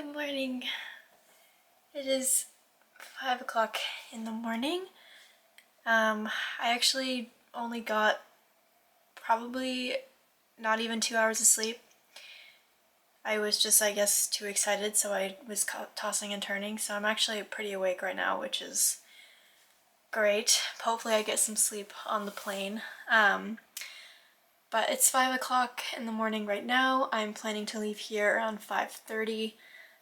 Good morning. It is 5 o'clock in the morning. I actually only got probably not even 2 hours of sleep. I was just, I guess, too excited, so I was tossing and turning. So I'm actually pretty awake right now, which is great. Hopefully I get some sleep on the plane. But it's 5 o'clock in the morning right now. I'm planning to leave here around 5:30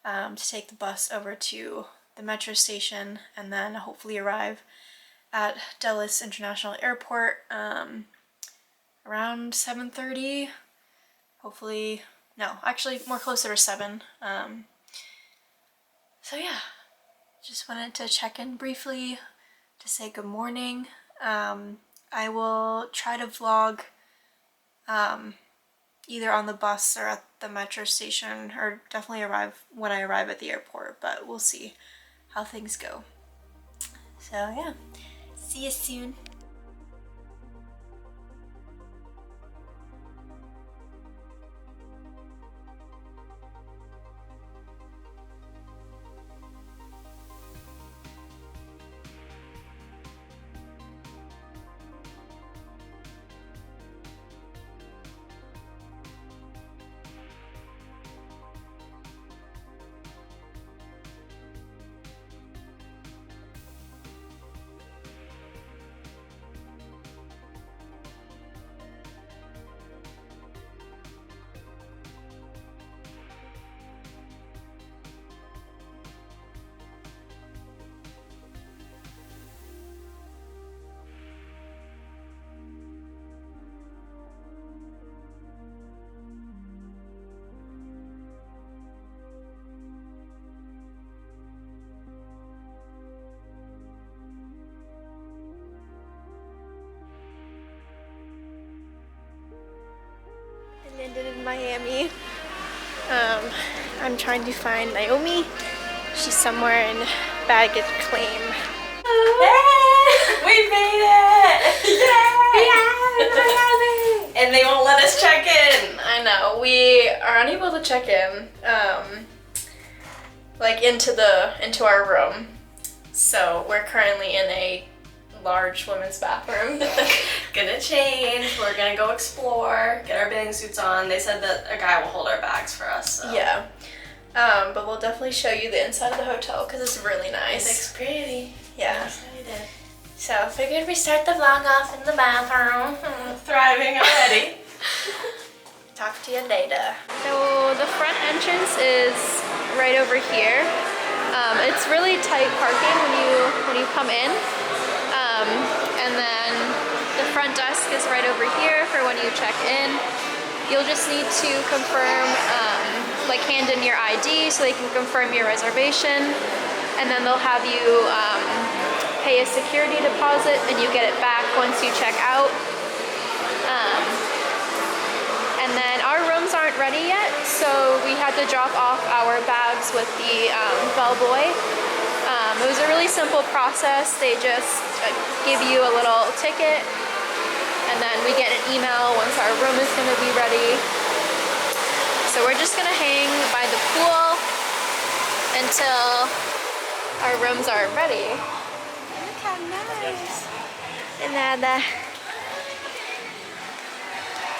to take the bus over to the metro station and then hopefully arrive at Dulles International Airport around 7:30. Hopefully, no, actually more closer to 7. So yeah, just wanted to check in briefly to say good morning. I will try to vlog either on the bus or at the metro station, or definitely arrive when I arrive at the airport, but we'll see how things go. So yeah, see you soon. I landed in Miami. I'm trying to find Naomi. She's somewhere in baggage claim. Hey! We made it! Yeah! And they won't let us check in. I know. We are unable to check in, like into our room. So we're currently in a large women's bathroom. Gonna change. We're gonna go explore. Get our bathing suits on. They said that a guy will hold our bags for us. So. Yeah. But we'll definitely show you the inside of the hotel because it's really nice. It looks pretty. Yeah. Excited. So figured we start the vlog off in the bathroom. Thriving already. Talk to you later. So the front entrance is right over here. It's really tight parking when you come in. And then the front desk is right over here for when you check in. You'll just need to confirm, like hand in your ID so they can confirm your reservation. And then they'll have you pay a security deposit and you get it back once you check out. And then our rooms aren't ready yet, so we had to drop off our bags with the bellboy. It was a really simple process. They just give you a little ticket and then we get an email once our room is going to be ready. So we're just going to hang by the pool until our rooms are ready. Look how nice. Isn't that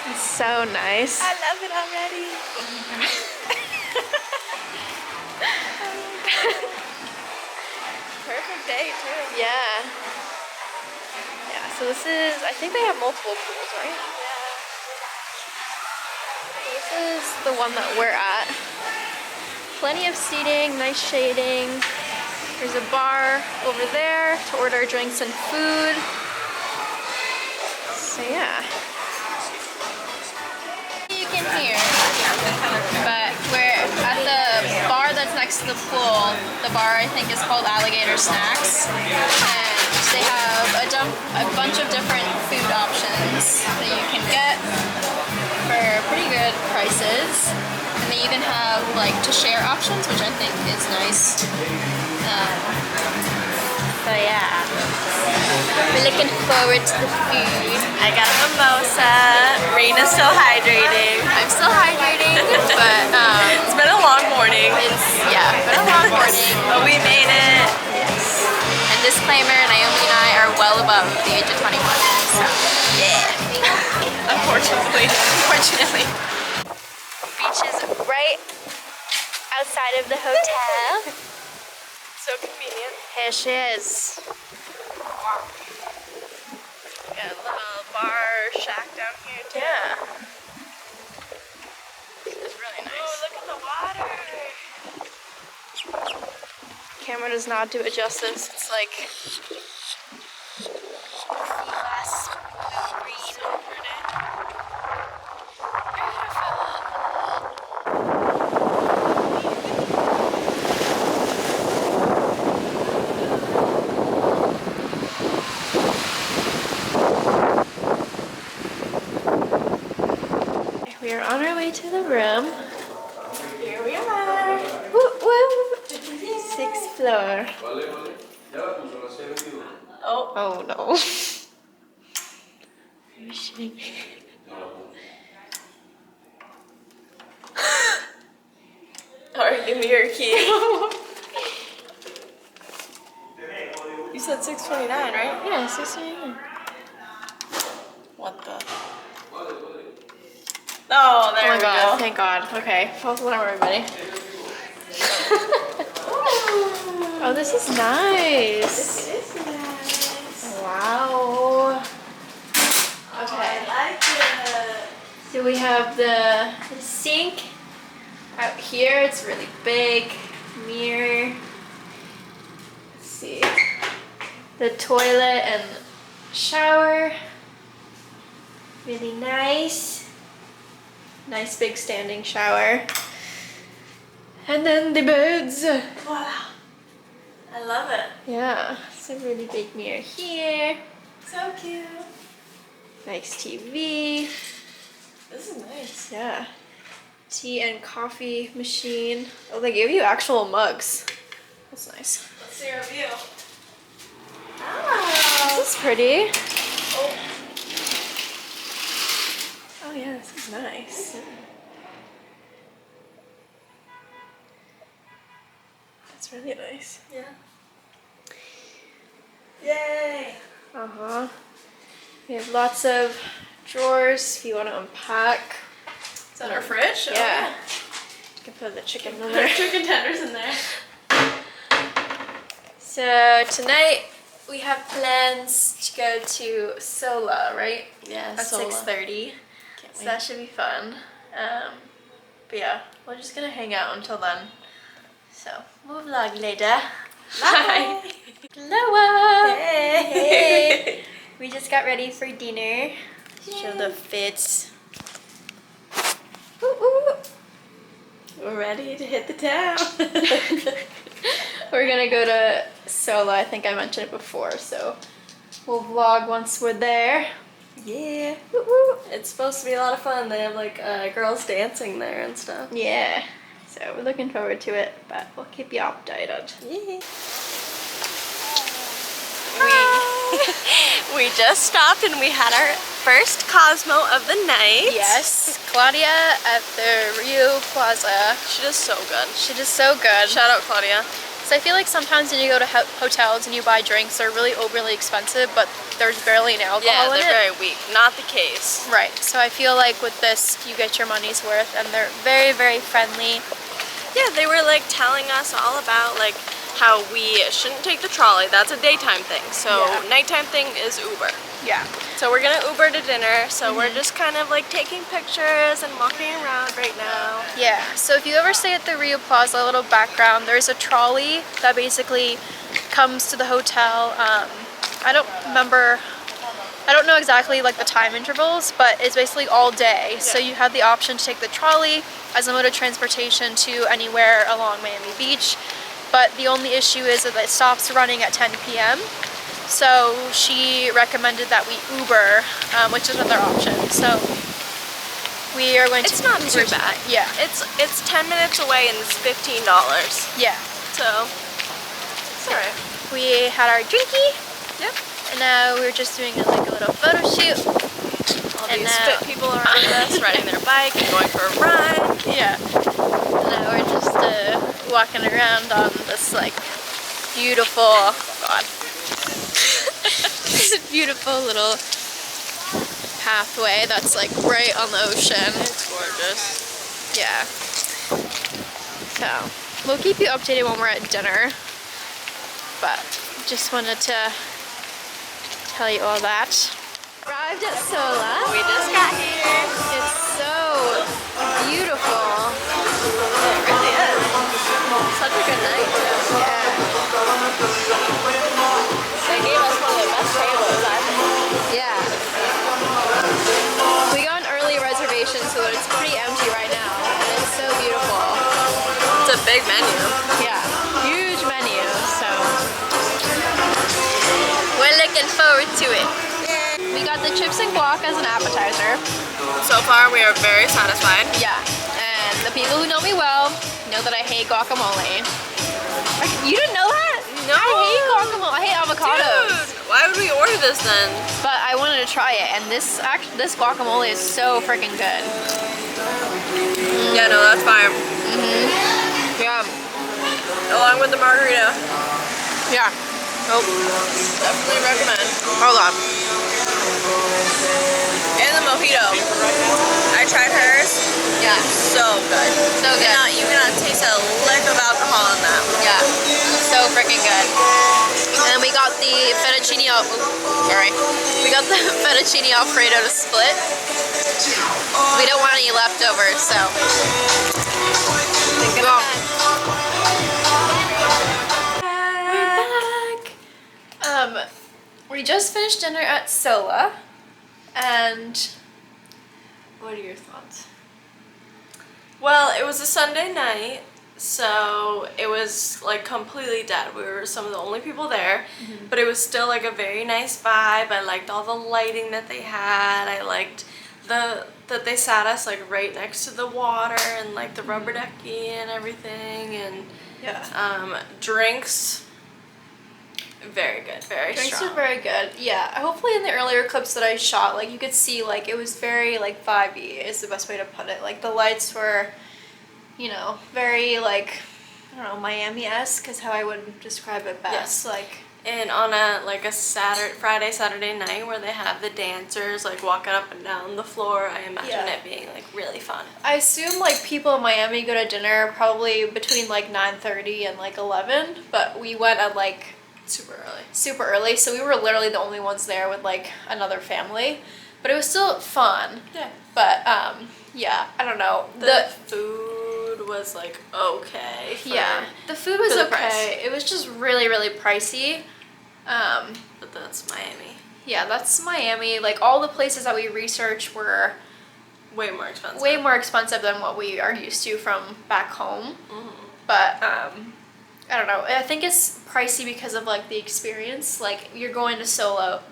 it's so nice. I love it already. Perfect day too. Yeah. Yeah, so this is, I think they have multiple pools, right? Yeah. This is the one that we're at. Plenty of seating, nice shading. There's a bar over there to order drinks and food. So yeah. You can hear, but we're at the bar that's next to the pool. The bar I think is called Alligator Snacks, and they have a bunch of different food options that you can get for pretty good prices. And they even have like to share options, which I think is nice. But yeah. We're looking forward to the food. I got a mimosa. Reena's still hydrating. I'm still hydrating, but It's been a long morning. it's, yeah, been a long morning. But we made it. Yes. And disclaimer, Naomi and I are well above the age of 21. So, yeah. Unfortunately. Unfortunately. Beach is right outside of the hotel. So convenient. Here she is. Got a little bar shack down here too. Yeah. It's really nice. Oh, look at the water. Camera does not do it justice. It's like glass blue green. We are on our way to the room. Here we are. Woo woo! 6th floor. Oh. Oh no. Are you shitting me? Alright, give me your key. You said 6:29, right? Yeah, 6:29. What the? Oh, there Oh my we god, go. thank god. Okay, false alarm everybody. Oh, this is nice. This is nice. Wow. Okay. I like it. So we have the sink out here. It's really big. Mirror. Let's see. The toilet and shower. Really nice. Nice big standing shower. And then the beds. Wow. I love it. Yeah, it's a really big mirror here. So cute. Nice TV. This is nice. Yeah. Tea and coffee machine. Oh, they gave you actual mugs. That's nice. Let's see our view. This Oh. is pretty. Oh. Oh yeah, this is nice. That's really nice. Yeah. Yay. Uh-huh. We have lots of drawers if you want to unpack. Is that our fridge? Oh, Yeah. You can put the chicken in Put there. chicken tenders in there. So tonight we have plans to go to Sola, right? Yeah, At 6:30. Can't So that should be fun. But yeah, we're just gonna hang out until then. So we'll vlog later. Bye. Hello. Hey. Hey. We just got ready for dinner. Show the fits. Ooh, ooh. We're ready to hit the town. We're gonna go to Sola. I think I mentioned it before, so we'll vlog once we're there. Yeah. Woo woo. It's supposed to be a lot of fun. They have like girls dancing there and stuff. Yeah. So we're looking forward to it, but we'll keep you updated. Yeah. We just stopped and we had our first Cosmo of the night. Yes, Claudia at the Riu Plaza. She does so good. She does so good. Shout out Claudia. So I feel like sometimes when you go to hotels and you buy drinks, they're really overly expensive, but there's barely any alcohol Yeah, in they're it. very weak. Not the case. Right. So I feel like with this, you get your money's worth, and they're very, very friendly. Yeah, they were like telling us all about like how we shouldn't take the trolley. That's a daytime thing. So Yeah. nighttime thing is Uber. Yeah. So we're gonna Uber to dinner. So we're just kind of like taking pictures and walking around right now. Yeah. So if you ever stay at the Riu Plaza, a little background, there's a trolley that basically comes to the hotel. I don't know exactly like the time intervals, but it's basically all day. So you have the option to take the trolley as a mode of transportation to anywhere along Miami Beach. But the only issue is that it stops running at 10 p.m. So she recommended that we Uber, which is another option. So we are going to. It's not too Uber bad. Yeah. It's 10 minutes away and it's $15. Yeah. So it's alright. we had our drinky. Yep. And now we're just doing a little photo shoot. All these fit people around us riding their bike and going for a ride. Yeah. And now we're just walking around on this like beautiful, God, this beautiful little pathway that's like right on the ocean. It's gorgeous. Yeah. So we'll keep you updated when we're at dinner. But just wanted to tell you all that. Arrived at Sola. We just got here. It's so beautiful. It really is. Such a good night. Yeah. They gave us one of the best tables, I think. Yeah. We got an early reservation, so it's pretty empty right now. And it's so beautiful. It's a big menu. Yeah. Huge menu, so we're looking forward to it. We got the chips and guac as an appetizer. So far, we are very satisfied. Yeah. And the people who know me well know that I hate guacamole. You didn't know that? No. I hate guacamole. I hate avocados. Dude, why would we order this then? But I wanted to try it, and this guacamole is so freaking good. Yeah, no, that's fine. Yeah. Along with the margarita. Yeah. Oh. Definitely recommend. Hold on. And the mojito. I tried hers. Yeah. So good. So good. You cannot taste a lick of alcohol in that. Yeah. So freaking good. And then we got the fettuccine sorry. We got the fettuccine alfredo to split. We don't want any leftovers, so. Well, we're back. We just finished dinner at Sola, and what are your thoughts? Well, it was a Sunday night, so it was like completely dead. We were some of the only people there, but it was still like a very nice vibe. I liked all the lighting that they had. I liked that they sat us like right next to the water and like the rubber decking and everything, and Yeah. drinks. Very good, very Drinks strong. are very good. Yeah. Hopefully in the earlier clips that I shot, like you could see like it was very like vibey is the best way to put it. Like the lights were, you know, very like, I don't know, Miami-esque is how I would describe it best. Yes. Like, And on a Friday, Saturday night where they have the dancers like walking up and down the floor, I imagine it being like really fun. I assume like people in Miami go to dinner probably between like 9:30 and like 11, but we went at like super early, so we were literally the only ones there with like another family, but it was still fun. Yeah. But yeah, I don't know. The food was like okay. The food was for the okay. price. It was just really pricey. But that's Miami. Yeah, that's Miami. Like all the places that we researched were Way more expensive. way more expensive than what we are used to from back home. But I don't know. I think it's pricey because of like the experience. Like you're going to Solo.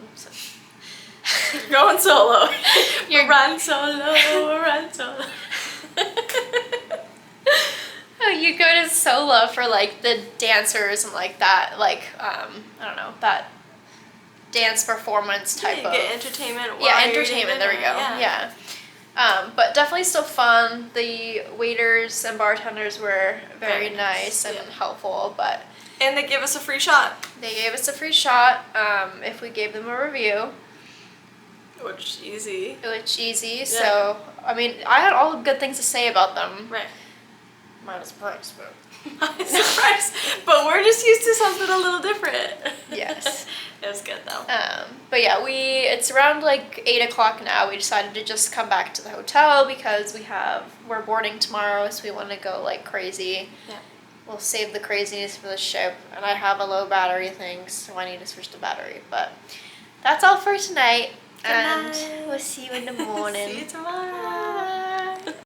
You're going solo. You're run solo, run solo. Oh, you go to Sola for like the dancers and like that, like I don't know, that dance performance type of. Get entertainment. Yeah, entertainment. There we go. Yeah. But definitely still fun. The waiters and bartenders were very nice and helpful, but. And they give us a free shot. They gave us a free shot if we gave them a review. Which easy. Which easy. So I mean, I had all the good things to say about them. Right. Minus price, but. Surprise! But we're just used to something a little different. Yes. It was good though. But yeah, it's around like 8 o'clock now. We decided to just come back to the hotel because we're boarding tomorrow, so we want to go like crazy. Yeah. We'll save the craziness for the ship, and I have a low battery thing, so I need to switch the battery. But that's all for tonight. Good and night. we'll see you in the morning. See you tomorrow.